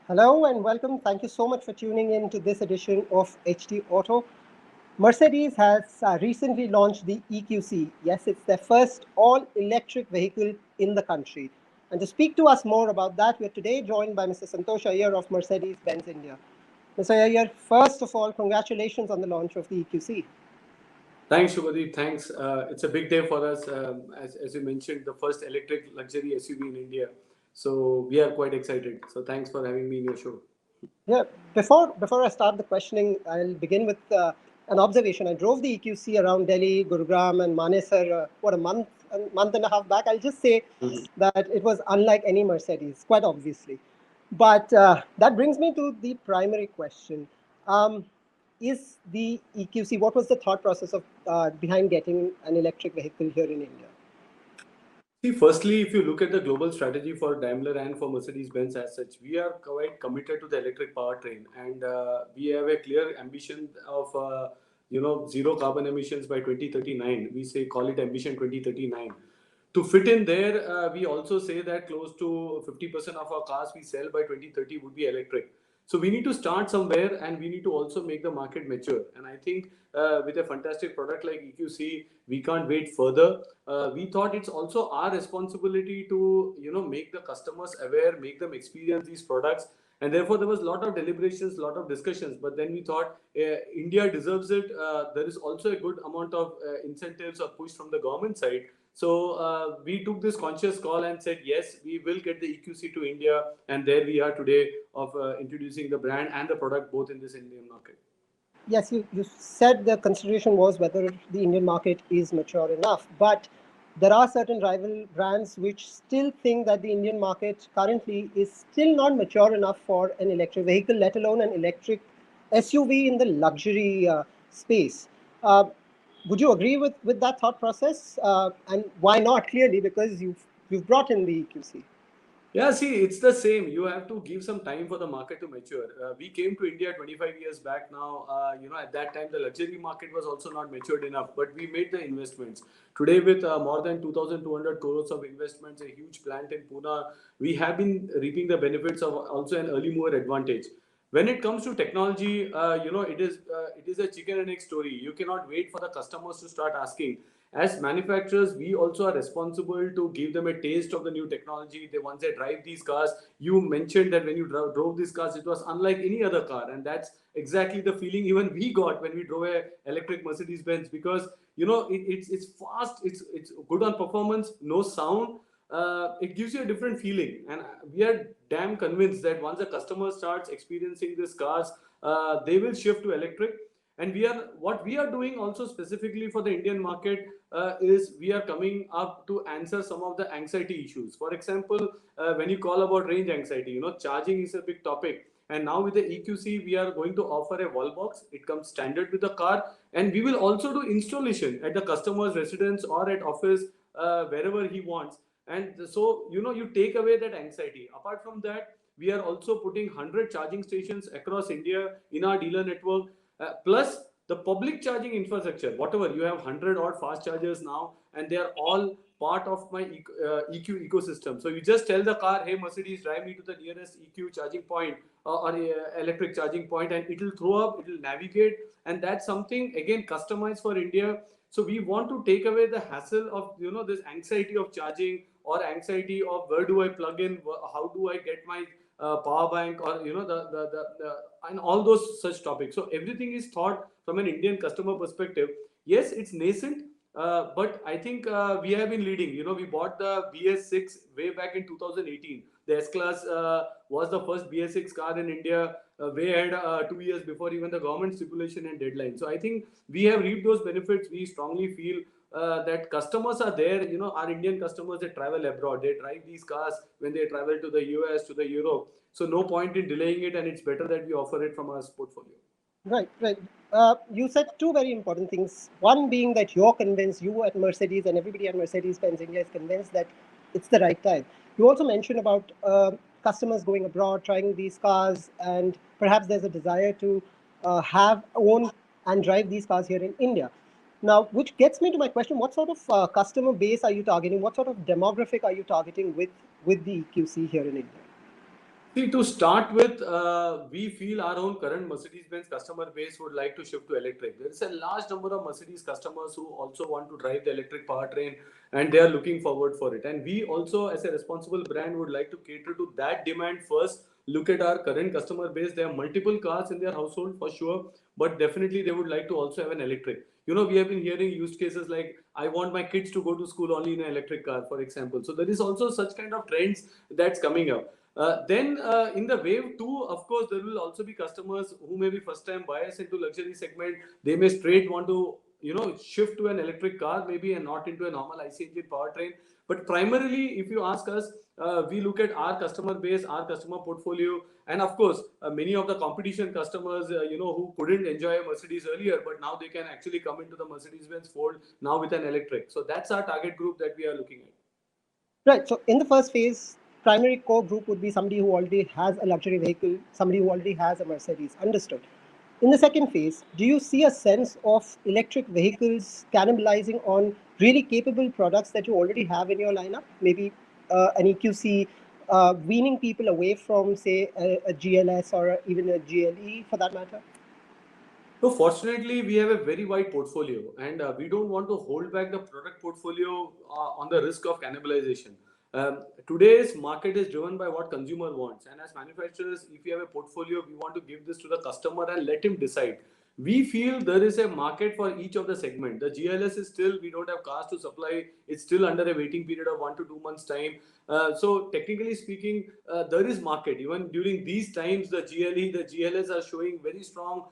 Hello and welcome. Thank you so much for tuning in to this edition of HT Auto. Mercedes has recently launched the EQC. Yes, it's their first all electric vehicle in the country. And to speak to us more about that, we are today joined by Mr. Santosh Iyer of Mercedes Benz India. Mr. Iyer, first of all, congratulations on the launch of the EQC. Thanks, Shubhadeep. Thanks. It's a big day for us. As you mentioned, the first electric luxury SUV in India. So we are quite excited. So thanks for having me in your show. Yeah, before I start the questioning, I'll begin with an observation. I drove the EQC around Delhi, Gurugram, and Manesar a month and a half back. I'll just say Mhm. that it was unlike any Mercedes, quite obviously. But that brings me to the primary question: is the EQC? What was the thought process of behind getting an electric vehicle here in India? See, firstly, if you look at the global strategy for Daimler and for Mercedes-Benz as such, we are quite committed to the electric powertrain, and we have a clear ambition of zero carbon emissions by 2039. We say call it ambition 2039. To fit in there, we also say that close to 50% of our cars we sell by 2030 would be electric. So we need to start somewhere, and we need to also make the market mature. And I think with a fantastic product like EQC, we can't wait further. We thought it's also our responsibility to make the customers aware, make them experience these products, and therefore there was a lot of deliberations, a lot of discussions. But then we thought India deserves it. There is also a good amount of incentives or push from the government side. So we took this conscious call and said, yes, we will get the EQC to India, and there we are today of introducing the brand and the product both in this Indian market. Yes, you said the consideration was whether the Indian market is mature enough, but there are certain rival brands which still think that the Indian market currently is still not mature enough for an electric vehicle, let alone an electric SUV in the luxury space. Uh, would you agree with that thought process? And why not? Clearly, because you've brought in the EQC. Yeah, see, it's the same. You have to give some time for the market to mature. We came to India 25 years back now. At that time, the luxury market was also not matured enough, but we made the investments. Today, with more than 2,200 crores of investments, a huge plant in Pune, we have been reaping the benefits of also an early mover advantage. When it comes to technology, it is a chicken and egg story. You cannot wait for the customers to start asking. As manufacturers, we also are responsible to give them a taste of the new technology. They once they drive these cars, you mentioned that when you drove these cars, it was unlike any other car, and that's exactly the feeling even we got when we drove a electric Mercedes Benz, because it's fast, it's good on performance, no sound. It gives you a different feeling, and we are damn convinced that once a customer starts experiencing these cars, they will shift to electric. And what we are doing also specifically for the Indian market is we are coming up to answer some of the anxiety issues. For example, when you call about range anxiety, charging is a big topic. And now with the EQC, we are going to offer a wall box. It comes standard with the car, and we will also do installation at the customer's residence or at office, wherever he wants. And so you take away that anxiety. Apart from that, we are also putting 100 charging stations across India in our dealer network, plus the public charging infrastructure. Whatever you have, 100 odd fast chargers now, and they are all part of my EQ ecosystem. So you just tell the car, hey Mercedes, drive me to the nearest EQ charging point, or electric charging point, and it will throw up, it will navigate. And that's something again customized for India. So we want to take away the hassle of this anxiety of charging, or anxiety of where do I plug in, how do I get my power bank, or the and all those such topics. So everything is thought from an Indian customer perspective. Yes, it's nascent, but I think we have been leading. We bought the BS6 way back in 2018. The S Class was the first BS6 car in India, way ahead, 2 years before even the government stipulation and deadline. So I think we have reaped those benefits. We strongly feel that customers are there. Our Indian customers, they travel abroad, they drive these cars when they travel to the US, to the Europe. So no point in delaying it, and it's better that we offer it from our portfolio. Right, right. You said two very important things. One being that you're convinced, you at Mercedes and everybody at Mercedes-Benz India is convinced that it's the right time. You also mentioned about customers going abroad, trying these cars, and perhaps there's a desire to have, own, and drive these cars here in India. Now, which gets me to my question: what sort of customer base are you targeting? What sort of demographic are you targeting with the EQC here in India? See, to start with, we feel our own current Mercedes-Benz customer base would like to shift to electric. There is a large number of Mercedes customers who also want to drive the electric powertrain, and they are looking forward for it. And we also, as a responsible brand, would like to cater to that demand first. Look at our current customer base. They have multiple cars in their household for sure, but definitely they would like to also have an electric. You know, we have been hearing use cases like, I want my kids to go to school only in an electric car, for example. So there is also such kind of trends that's coming up. Then in the wave two, of course, there will also be customers who may be first-time buyers into luxury segment. They may straight want to, you know, shift to an electric car maybe and not into a normal IC engine powertrain. But primarily, if you ask us, we look at our customer base, our customer portfolio, and of course, many of the competition customers, you know, who couldn't enjoy a Mercedes earlier, but now they can actually come into the Mercedes-Benz fold now with an electric. So that's our target group that we are looking at. Right. So in the first phase, primary core group would be somebody who already has a luxury vehicle, somebody who already has a Mercedes. Understood. In the second phase, do you see a sense of electric vehicles cannibalizing on really capable products that you already have in your lineup? Maybe an EQC weaning people away from, say, a GLS or even a GLE for that matter? So fortunately, we have a very wide portfolio, and we don't want to hold back the product portfolio on the risk of cannibalization. Today's market is driven by what consumer wants, and as manufacturers, if we have a portfolio, we want to give this to the customer and let him decide. We feel there is a market for each of the segment. The GLS is still, we don't have cars to supply. It's still under a waiting period of 1 to 2 months time. So technically speaking, there is market. Even during these times, the GLE, the GLS are showing very strong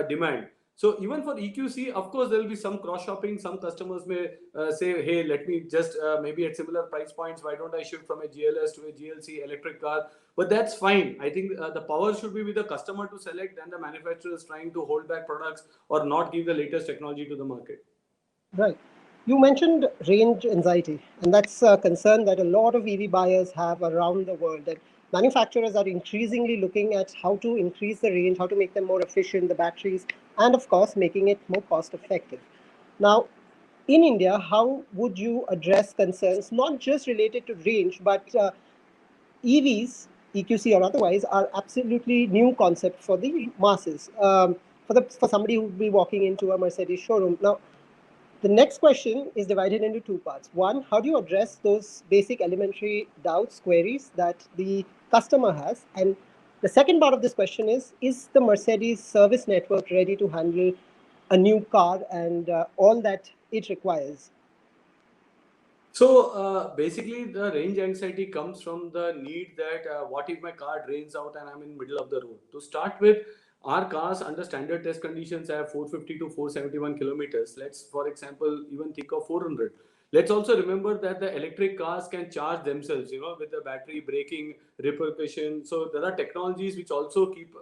demand. So even for EQC, of course, there will be some cross shopping. Some customers may say, hey, let me just maybe at similar price points, why don't I shift from a GLS to a GLC electric car? But that's fine. I think the power should be with the customer to select than the manufacturers trying to hold back products or not give the latest technology to the market. Right. You mentioned range anxiety, and that's a concern that a lot of EV buyers have around the world. That manufacturers are increasingly looking at how to increase the range, how to make them more efficient, the batteries, and of course, making it more cost effective. Now, in India, how would you address concerns not just related to range, but EVs, EQC or otherwise, are absolutely new concept for the masses, for somebody who would be walking into a Mercedes showroom. Now, the next question is divided into two parts. One, how do you address those basic elementary doubts, queries that the customer has? And the second part of this question is the Mercedes service network ready to handle a new car and all that it requires? So basically, the range anxiety comes from the need that what if my car drains out and I'm in middle of the road? To start with, our cars under standard test conditions have 450 to 471 kilometers. Let's, for example, even think of 400. Let's also remember that the electric cars can charge themselves, you know, with the battery braking repercussion. So there are technologies which also keep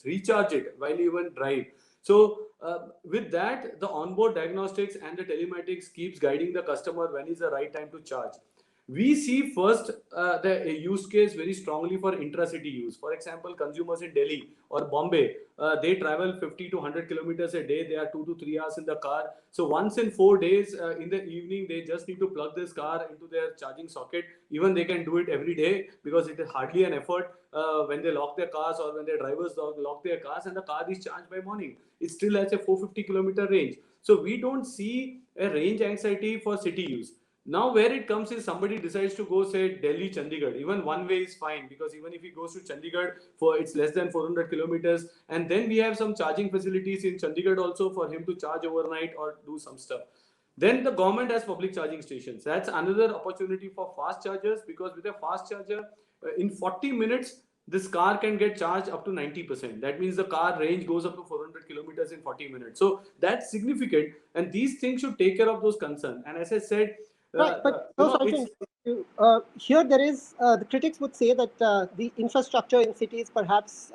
recharge it while you even drive. So with that, the onboard diagnostics and the telematics keeps guiding the customer when is the right time to charge. We see first the use case very strongly for intra-city use. For example, consumers in Delhi or Bombay, they travel 50 to 100 kilometers a day. They are 2 to 3 hours in the car. So once in 4 days in the evening, they just need to plug this car into their charging socket. Even they can do it every day because it is hardly an effort when they lock their cars or when their drivers lock their cars and the car is charged by morning. It still has a 450-kilometer range. So we don't see a range anxiety for city use. Now, where it comes is somebody decides to go, say, Delhi, Chandigarh. Even one way is fine because even if he goes to Chandigarh for it's less than 400 kilometers, and then we have some charging facilities in Chandigarh also for him to charge overnight or do some stuff. Then the government has public charging stations. That's another opportunity for fast chargers because with a fast charger, in 40 minutes, this car can get charged up to 90%. That means the car range goes up to 400 kilometers in 40 minutes. So that's significant, and these things should take care of those concerns. And as I said, Right, but here there is the critics would say that the infrastructure in cities perhaps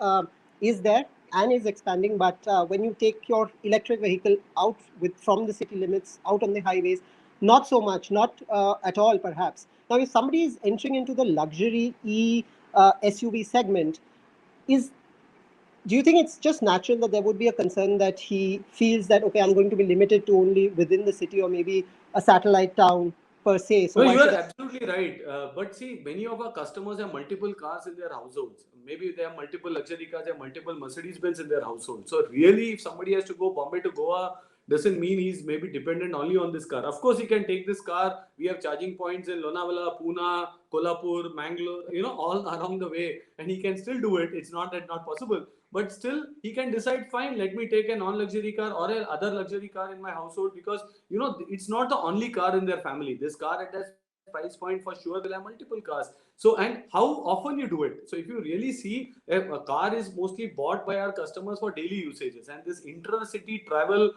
is there and is expanding, but when you take your electric vehicle out from the city limits, out on the highways, not so much, not at all perhaps. Now, if somebody is entering into the luxury SUV segment, do you think it's just natural that there would be a concern that he feels that, okay, I'm going to be limited to only within the city or maybe a satellite town per se. So No, why you are should I? absolutely right. But see, many of our customers have multiple cars in their households. Maybe they have multiple luxury cars, they have multiple Mercedes Benz in their household. So really, if somebody has to go Bombay to Goa, doesn't mean he's maybe dependent only on this car. Of course, he can take this car. We have charging points in Lonavala, Pune, Kolhapur, Mangalore, all along the way, and he can still do it. It's not that not possible, but still he can decide, fine, let me take a non-luxury car or a other luxury car in my household, because it's not the only car in their family. This car at that price point for sure will have multiple cars. So, and how often you do it. So if you really see, a car is mostly bought by our customers for daily usages, and this intercity travel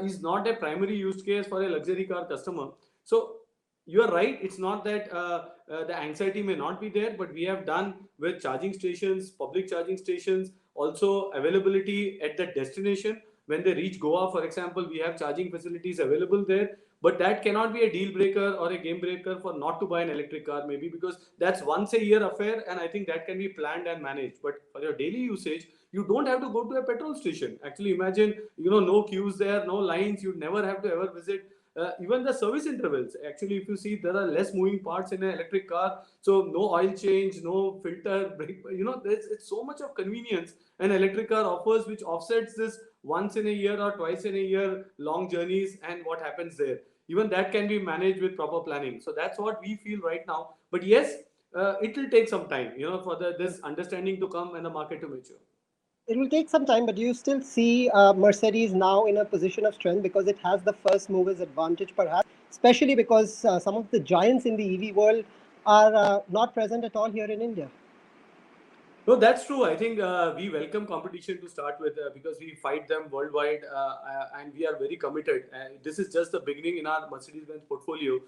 is not a primary use case for a luxury car customer. So you are right, it's not that the anxiety may not be there, but we have done with charging stations, public charging stations, also availability at the destination. When they reach Goa, for example, we have charging facilities available there, but that cannot be a deal breaker or a game breaker for not to buy an electric car, maybe, because that's once a year affair, and I think that can be planned and managed. But for your daily usage, you don't have to go to a petrol station. Actually, imagine, no queues there, no lines, you never have to ever visit. Even the service intervals, actually, if you see, there are less moving parts in an electric car, so no oil change, no filter brake, it's so much of convenience an electric car offers, which offsets this once in a year or twice in a year long journeys and what happens there. Even that can be managed with proper planning. So that's what we feel right now. But yes, it will take some time, for this understanding to come and the market to mature. It will take some time, but you still see Mercedes now in a position of strength because it has the first movers advantage, perhaps, especially because some of the giants in the EV world are not present at all here in India. No, that's true. I think we welcome competition to start with, because we fight them worldwide, and we are very committed. This is just the beginning in our Mercedes-Benz portfolio.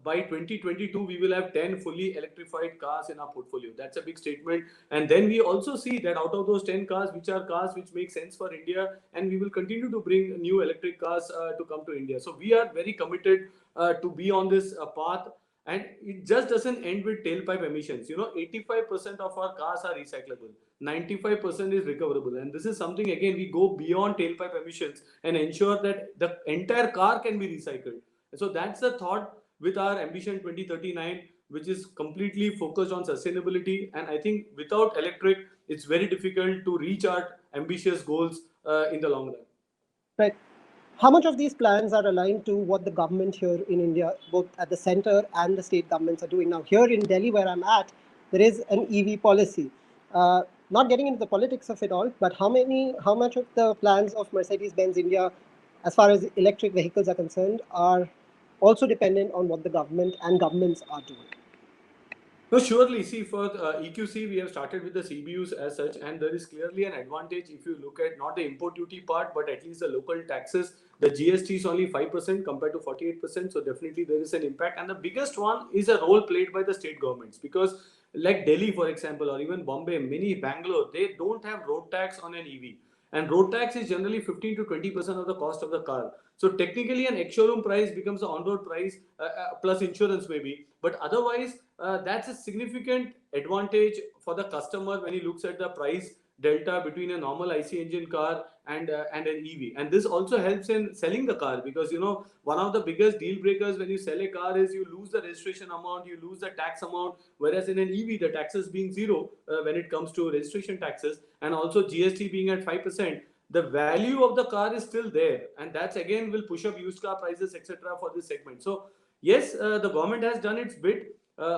By 2022, we will have 10 fully electrified cars in our portfolio. That's a big statement. And then we also see that out of those 10 cars, which are cars which make sense for India, and we will continue to bring new electric cars to come to India. So we are very committed to be on this path. And it just doesn't end with tailpipe emissions. 85% of our cars are recyclable, 95% is recoverable. And this is something, again, we go beyond tailpipe emissions and ensure that the entire car can be recycled. And so that's the thought with our Ambition 2039, which is completely focused on sustainability. And I think without electric, it's very difficult to reach our ambitious goals in the long run. Right. How much of these plans are aligned to what the government here in India, both at the center and the state governments, are doing now? Here in Delhi, where I'm at, there is an EV policy. Not getting into the politics of it all, but how much of the plans of Mercedes-Benz India, as far as electric vehicles are concerned, are also dependent on what the government and governments are doing? No, surely. See, for EQC, we have started with the CBUs as such, and there is clearly an advantage if you look at not the import duty part, but at least the local taxes. The GST is only 5% compared to 48%, so definitely there is an impact. And the biggest one is a role played by the state governments, because like Delhi, for example, or even Bombay, many Bangalore, they don't have road tax on an EV. And road tax is generally 15 to 20% of the cost of the car. So technically, an ex-showroom price becomes the on-road price plus insurance maybe. But otherwise, that's a significant advantage for the customer when he looks at the price delta between a normal IC engine car and an EV. And this also helps in selling the car, because one of the biggest deal breakers when you sell a car is you lose the registration amount, you lose the tax amount, whereas in an EV the taxes being zero when it comes to registration taxes, and also GST being at 5%, the value of the car is still there, and that's again will push up used car prices, etc., for this segment. So yes, the government has done its bit.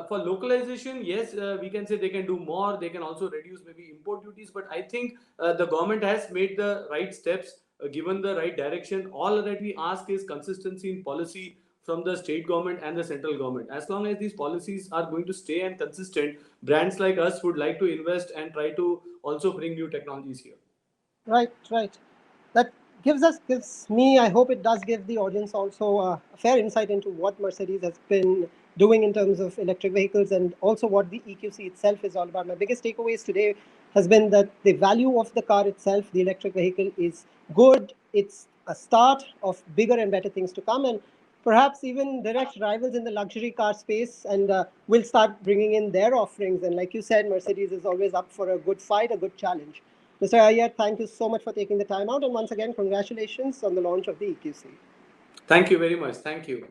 For localization, yes, we can say they can do more. They can also reduce maybe import duties. But I think the government has made the right steps, given the right direction. All that we ask is consistency in policy from the state government and the central government. As long as these policies are going to stay and consistent, brands like us would like to invest and try to also bring new technologies here. Right, right. That gives me, I hope it does give the audience also a fair insight into what Mercedes has been doing in terms of electric vehicles, and also what the EQC itself is all about. My biggest takeaways today has been that the value of the car itself, the electric vehicle, is good. It's a start of bigger and better things to come, and perhaps even direct rivals in the luxury car space, and will start bringing in their offerings. And like you said, Mercedes is always up for a good fight, a good challenge. Mr. Iyer, thank you so much for taking the time out, and once again, congratulations on the launch of the EQC. Thank you very much. Thank you.